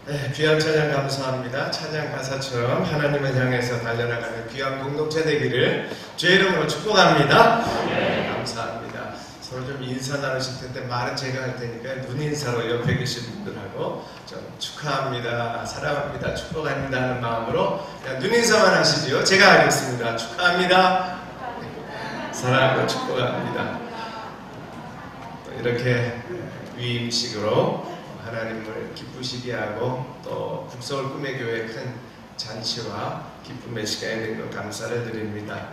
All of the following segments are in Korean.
네, 귀한 찬양 감사합니다. 찬양 가사처럼 하나님을 향해서 달려나가는 귀한 공동체 되기를 주의 이름으로 축복합니다. 네, 감사합니다. 서로 좀 인사 나누실 텐데 말은 제가 할 테니까 눈 인사로 옆에 계신 분들하고 좀 축하합니다, 사랑합니다, 축복합니다 하는 마음으로 그냥 눈 인사만 하시죠. 제가 하겠습니다. 축하합니다, 사랑하고 축복합니다. 이렇게 위임식으로 하나님을 기쁘시게 하고 또 북서울 꿈의 교회 큰 잔치와 기쁨의 시간이 된 것 감사를 드립니다.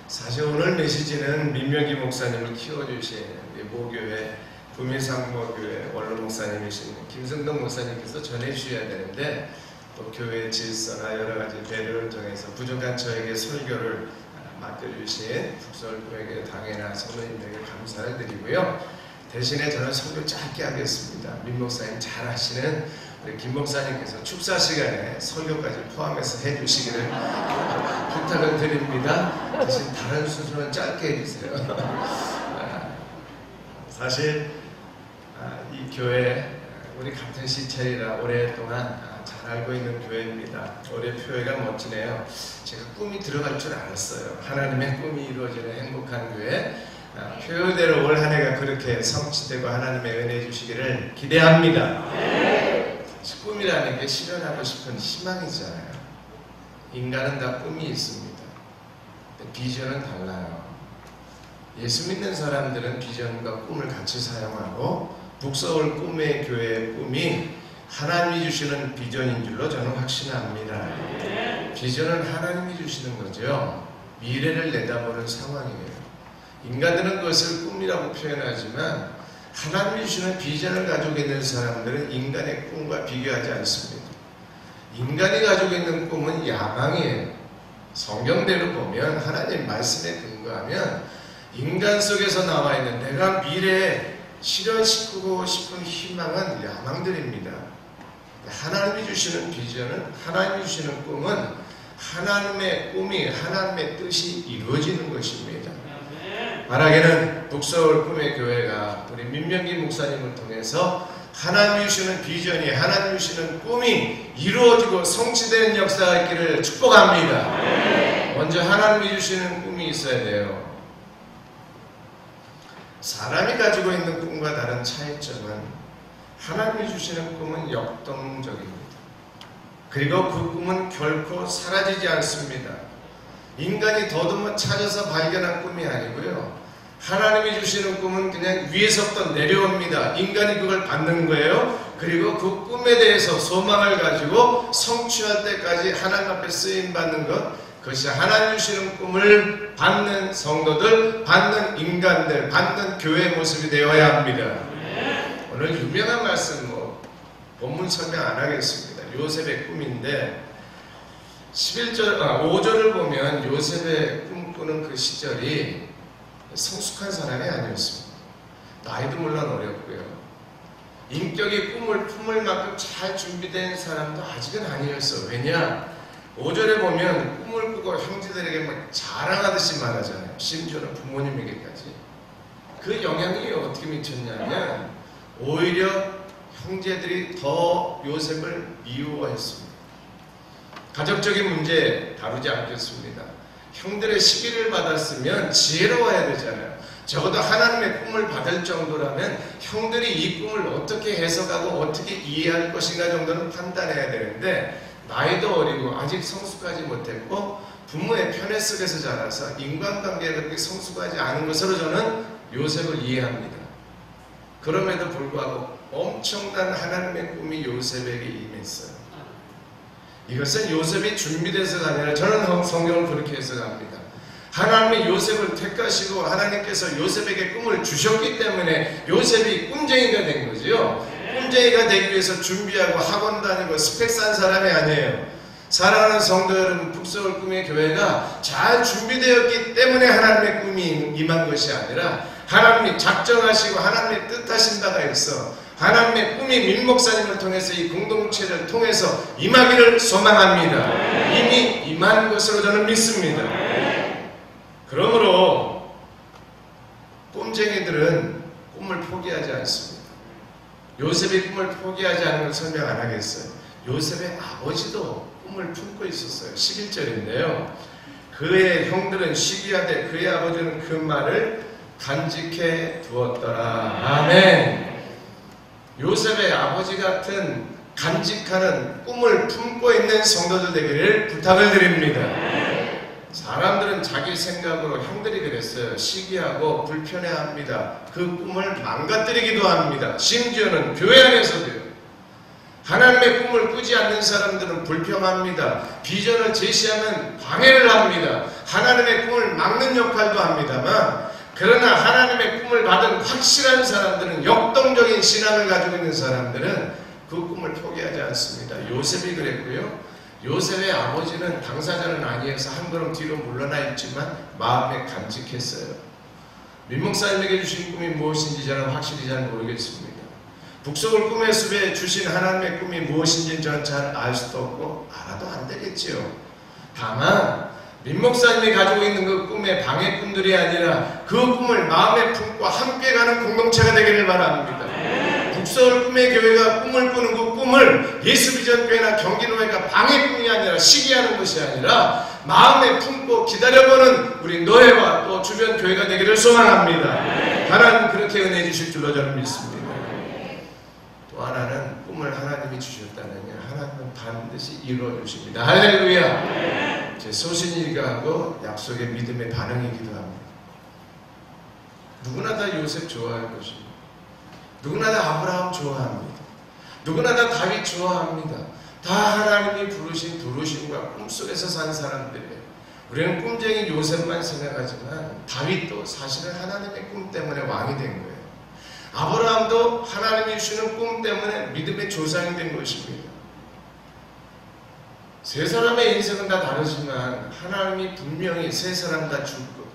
사실 오늘 메시지는 민명기 목사님을 키워주신 모교회 부미상모교회 원로 목사님이신 김성동 목사님께서 전해주셔야 되는데 또 교회 질서나 여러가지 배려를 통해서 부족한 저에게 설교를 맡겨주신 북서울 꿈의 교회 당회나 성도님들에게 감사를 드리고요. 대신에 저는 설교 짧게 하겠습니다. 민 목사님 잘 하시는 우리 김 목사님께서 축사 시간에 설교까지 포함해서 해주시기를 부탁을 드립니다. 대신 다른 순서는 짧게 해주세요. 사실 이 교회 우리 같은 시찰이라 오랫동안 잘 알고 있는 교회입니다. 올해 표회가 멋지네요. 제가 꿈이 들어갈 줄 알았어요. 하나님의 꿈이 이루어지는 행복한 교회. 표현대로 올 한 해가 그렇게 성취되고 하나님의 은혜 주시기를 기대합니다. 꿈이라는 게 실현하고 싶은 희망이잖아요. 인간은 다 꿈이 있습니다. 비전은 달라요. 예수 믿는 사람들은 비전과 꿈을 같이 사용하고 북서울 꿈의 교회의 꿈이 하나님이 주시는 비전인 줄로 저는 확신합니다. 비전은 하나님이 주시는 거죠. 미래를 내다보는 상황이에요. 인간들은 그것을 꿈이라고 표현하지만 하나님이 주시는 비전을 가지고 있는 사람들은 인간의 꿈과 비교하지 않습니다. 인간이 가지고 있는 꿈은 야망이에요. 성경대로 보면 하나님 말씀에 근거하면 인간 속에서 나와 있는 내가 미래에 실현시키고 싶은 희망은 야망들입니다. 하나님이 주시는 비전은, 하나님이 주시는 꿈은 하나님의 꿈이, 하나님의 뜻이 이루어지는 것입니다. 만약에는 북서울 꿈의 교회가 우리 민명기 목사님을 통해서 하나님이 주시는 비전이, 하나님이 주시는 꿈이 이루어지고 성취되는 역사가 있기를 축복합니다. 먼저 하나님이 주시는 꿈이 있어야 돼요. 사람이 가지고 있는 꿈과 다른 차이점은 하나님이 주시는 꿈은 역동적입니다. 그리고 그 꿈은 결코 사라지지 않습니다. 인간이 더듬어 찾아서 발견한 꿈이 아니고요. 하나님이 주시는 꿈은 그냥 위에서부터 내려옵니다. 인간이 그걸 받는 거예요. 그리고 그 꿈에 대해서 소망을 가지고 성취할 때까지 하나님 앞에 쓰임받는 것, 그것이 하나님 주시는 꿈을 받는 성도들, 받는 인간들, 받는 교회의 모습이 되어야 합니다. 오늘 유명한 말씀 본문 설명 안 하겠습니다. 요셉의 꿈인데 5절을 보면 요셉의 꿈꾸는 그 시절이 성숙한 사람이 아니었습니다. 나이도 물론 어렸고요. 인격이 꿈을 품을 만큼 잘 준비된 사람도 아직은 아니었어. 왜냐? 5절에 보면 꿈을 꾸고 형제들에게 막 자랑하듯이 말하잖아요. 심지어는 부모님에게까지. 그 영향이 어떻게 미쳤냐면 오히려 형제들이 더 요셉을 미워했습니다. 가족적인 문제 다루지 않겠습니다. 형들의 시기를 받았으면 지혜로워야 되잖아요. 적어도 하나님의 꿈을 받을 정도라면 형들이 이 꿈을 어떻게 해석하고 어떻게 이해할 것인가 정도는 판단해야 되는데 나이도 어리고 아직 성숙하지 못했고 부모의 편애 속에서 자라서 인간관계가 그렇게 성숙하지 않은 것으로 저는 요셉을 이해합니다. 그럼에도 불구하고 엄청난 하나님의 꿈이 요셉에게 임했어요. 이것은 요셉이 준비돼서가 아니라 저는 성경을 그렇게 해석합니다. 하나님이 요셉을 택하시고 하나님께서 요셉에게 꿈을 주셨기 때문에 요셉이 꿈쟁이가 된 거지요. 꿈쟁이가 되기 위해서 준비하고 학원 다니고 스펙 싼 사람이 아니에요. 사랑하는 성도 여러분, 북서울 꿈의 교회가 잘 준비되었기 때문에 하나님의 꿈이 임한 것이 아니라 하나님이 작정하시고 하나님의 뜻하신 바가 있어 하나님의 꿈이 민 목사님을 통해서 이 공동체를 통해서 임하기를 소망합니다. 이미 임한 것으로 저는 믿습니다. 그러므로 꿈쟁이들은 꿈을 포기하지 않습니다. 요셉이 꿈을 포기하지 않은 걸 설명 안 하겠어요. 요셉의 아버지도 꿈을 품고 있었어요. 11절인데요. 그의 형들은 시기하되 그의 아버지는 그 말을 간직해 두었더라. 아멘. 요셉의 아버지 같은 간직하는 꿈을 품고 있는 성도들 되기를 부탁을 드립니다. 사람들은 자기 생각으로, 형들이 그랬어요. 시기하고 불편해합니다. 그 꿈을 망가뜨리기도 합니다. 심지어는 교회 안에서도요. 하나님의 꿈을 꾸지 않는 사람들은 불평합니다. 비전을 제시하면 방해를 합니다. 하나님의 꿈을 막는 역할도 합니다만, 그러나 하나님의 꿈을 받은 확실한 사람들은, 역동적인 신앙을 가지고 있는 사람들은 그 꿈을 포기하지 않습니다. 요셉이 그랬고요. 요셉의 아버지는 당사자는 아니어서 한 걸음 뒤로 물러나 있지만 마음에 간직했어요. 민목사님에게 주신 꿈이 무엇인지 저는 확실히 잘 모르겠습니다. 북석을 꿈의 숲에 주신 하나님의 꿈이 무엇인지 저는 잘 알 수도 없고 알아도 안 되겠지요. 다만 민목사님이 가지고 있는 그 꿈의 방해꾼들이 아니라 그 꿈을 마음에 품고 함께 가는 공동체가 되기를 바랍니다. 북서울 꿈의 교회가 꿈을 꾸는 그 꿈을 예수비전교회나 경기도회가 방해꾼이 아니라 시기하는 것이 아니라 마음에 품고 기다려보는 우리 노예와 또 주변 교회가 되기를 소망합니다. 하나님 그렇게 은혜 주실 줄로 저는 믿습니다. 또 하나는 꿈을 하나님이 주셨다면요, 하나님은 반드시 이루어 주십니다. 할렐루야. 제 소신일가하고 약속의 믿음의 반응이기도 합니다. 누구나 다 요셉 좋아할 것입니다. 누구나 다 아브라함 좋아합니다. 누구나 다 다윗 좋아합니다. 다 하나님이 부르신 부르심과 꿈속에서 산 사람들이에요. 우리는 꿈쟁이 요셉만 생각하지만 다윗도 사실은 하나님의 꿈 때문에 왕이 된 거예요. 아브라함도 하나님이 주시는 꿈 때문에 믿음의 조상이 된 것입니다. 세 사람의 인생은 다 다르지만 하나님이 분명히 세 사람 다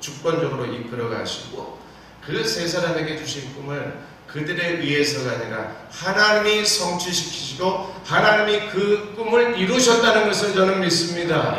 주권적으로 이끌어 가시고 그 세 사람에게 주신 꿈을 그들에 의해서가 아니라 하나님이 성취시키시고 하나님이 그 꿈을 이루셨다는 것을 저는 믿습니다.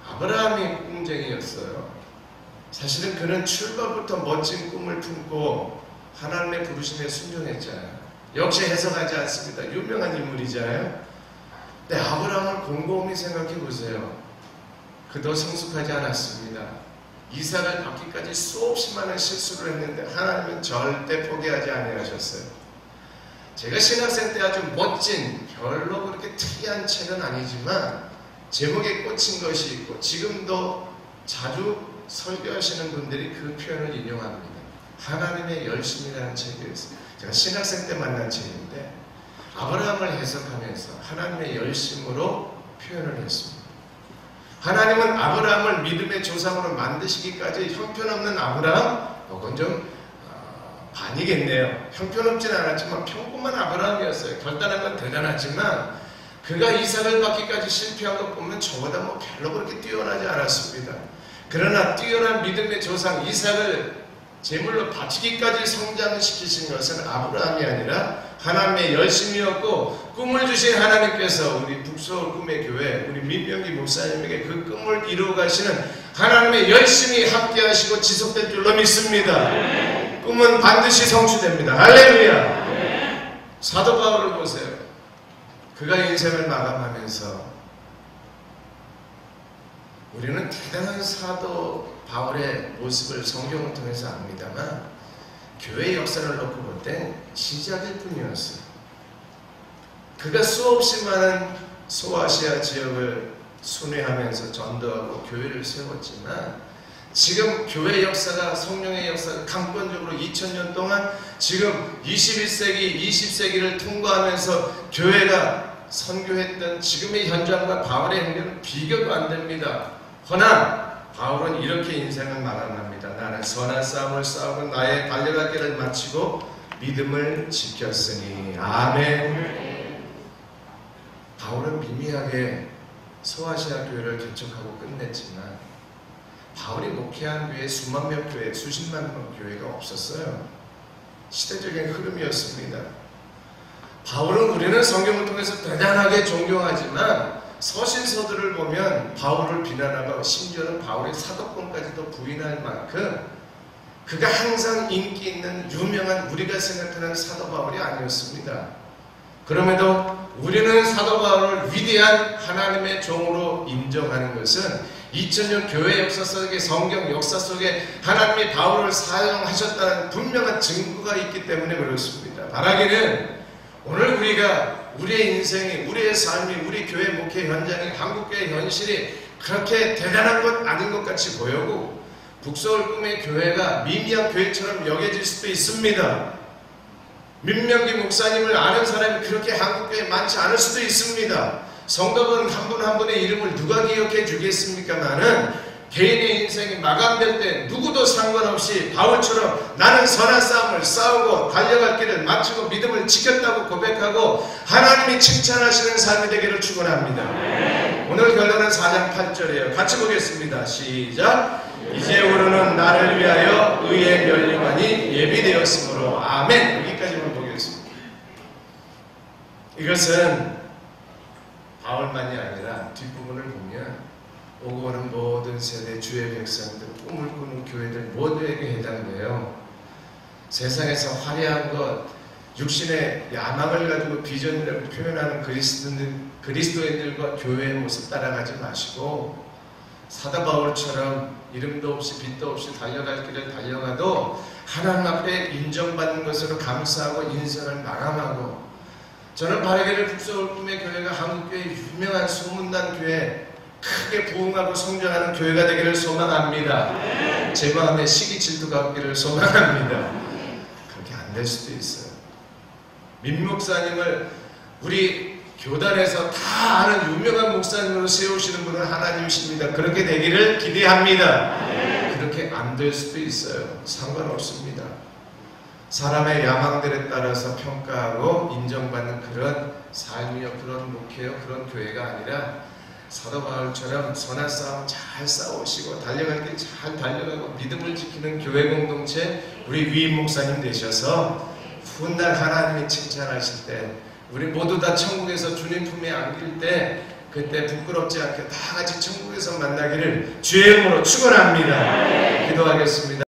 아브라함이 꿈쟁이였어요. 사실은 그는 출발부터 멋진 꿈을 품고 하나님의 부르심에 순종했잖아요. 역시 해석하지 않습니다. 유명한 인물이잖아요. 근데 아브라함을 곰곰이 생각해 보세요. 그도 성숙하지 않았습니다. 이삭을 받기까지 수없이 많은 실수를 했는데 하나님은 절대 포기하지 아니하셨어요. 제가 신학생 때 아주 멋진, 별로 그렇게 특이한 책은 아니지만 제목에 꽂힌 것이 있고 지금도 자주 설교하시는 분들이 그 표현을 인용합니다. 하나님의 열심이라는 책이었어요. 제가 신학생 때 만난 책인데 아브라함을 해석하면서 하나님의 열심으로 표현을 했습니다. 하나님은 아브라함을 믿음의 조상으로 만드시기까지 형편없는 아브라함, 그건 좀 반이겠네요. 형편없지는 않았지만 평범한 아브라함이었어요. 결단한 건 대단하지만 그가 이삭을 받기까지 실패한 것 보면 저보다 뭐 별로 그렇게 뛰어나지 않았습니다. 그러나 뛰어난 믿음의 조상 이삭을 제물로 바치기까지 성장시키신 것은 아브라함이 아니라 하나님의 열심이었고 꿈을 주신 하나님께서 우리 북서울 꿈의 교회 우리 민병기 목사님에게 그 꿈을 이루어 가시는 하나님의 열심이 함께 하시고 지속될 줄로 믿습니다. 꿈은 반드시 성취됩니다. 할렐루야. 사도 바울을 보세요. 그가 인생을 마감하면서 우리는 대단한 사도 바울의 모습을 성경을 통해서 압니다만 교회 역사를 놓고 볼 땐 시작일 뿐이었어요. 그가 수없이 많은 소아시아 지역을 순회하면서 전도하고 교회를 세웠지만 지금 교회 역사가 성령의 역사가 강권적으로 2000년 동안 지금 21세기, 20세기를 통과하면서 교회가 선교했던 지금의 현장과 바울의 행동은 비교도 안 됩니다. 허나 바울은 이렇게 인생을 마감합니다. 나는 선한 싸움을 싸우고 나의 달려갈 길을 마치고 믿음을 지켰으니. 아멘. 바울은 미미하게 소아시아 교회를 개척하고 끝냈지만 바울이 목회한 교회 수만 명 교회, 수십만 명 교회가 없었어요. 시대적인 흐름이었습니다. 바울은 우리는 성경을 통해서 대단하게 존경하지만 서신서들을 보면 바울을 비난하고 심지어는 바울의 사도권까지도 부인할 만큼 그가 항상 인기 있는 유명한 우리가 생각하는 사도 바울이 아니었습니다. 그럼에도 우리는 사도 바울을 위대한 하나님의 종으로 인정하는 것은 2000년 교회 역사 속에, 성경 역사 속에 하나님이 바울을 사용하셨다는 분명한 증거가 있기 때문에 그렇습니다. 바라기는 오늘 우리가 우리의 인생이, 우리의 삶이, 우리 교회 목회 현장이, 한국교회 현실이 그렇게 대단한 것 아닌 것 같이 보이고 북서울 꿈의 교회가 미미한 교회처럼 여겨질 수도 있습니다. 민명기 목사님을 아는 사람이 그렇게 한국교회에 많지 않을 수도 있습니다. 성도분 한 분 한 분의 이름을 누가 기억해 주겠습니까마는 개인의 인생이 마감될 때 누구도 상관없이 바울처럼 나는 선한 싸움을 싸우고 달려갈 길을 마치고 믿음을 지켰다고 고백하고 하나님이 칭찬하시는 삶이 되기를 축원합니다. 오늘 결론은 4장 8절이에요. 같이 보겠습니다. 시작. 이제부로는 나를 위하여 의의 멸류관이 예비되었으므로 아멘. 여기까지만 보겠습니다. 이것은 바울만이 아니라 뒷부분을 보면 오고 오는 모든 세대 주의 백성들, 꿈을 꾸는 교회들 모두에게 해당돼요. 세상에서 화려한 것, 육신의 야망을 가지고 비전이라고 표현하는 그리스도인들과 교회의 모습 따라가지 마시고 사도 바울처럼 이름도 없이 빛도 없이 달려갈 길을 달려가도 하나님 앞에 인정받는 것으로 감사하고 인생을 마감하고, 저는 바라기를 북서울 꿈의 교회가 한국교회의 유명한 소문난 교회, 크게 부흥하고 성장하는 교회가 되기를 소망합니다. 제 마음에 시기 질투가 없기를 소망합니다. 그렇게 안 될 수도 있어요. 민 목사님을 우리 교단에서 다 아는 유명한 목사님으로 세우시는 분은 하나님이십니다. 그렇게 되기를 기대합니다. 그렇게 안 될 수도 있어요. 상관없습니다. 사람의 야망들에 따라서 평가하고 인정받는 그런 삶이요, 그런 목회요, 그런 교회가 아니라 사도 바울처럼 선한 싸움 잘 싸우시고 달려갈 길 잘 달려가고 믿음을 지키는 교회 공동체, 우리 위임 목사님 되셔서 훗날 하나님이 칭찬하실 때 우리 모두 다 천국에서 주님 품에 안길 때 그때 부끄럽지 않게 다 같이 천국에서 만나기를 주의 이름으로 축원합니다. 기도하겠습니다.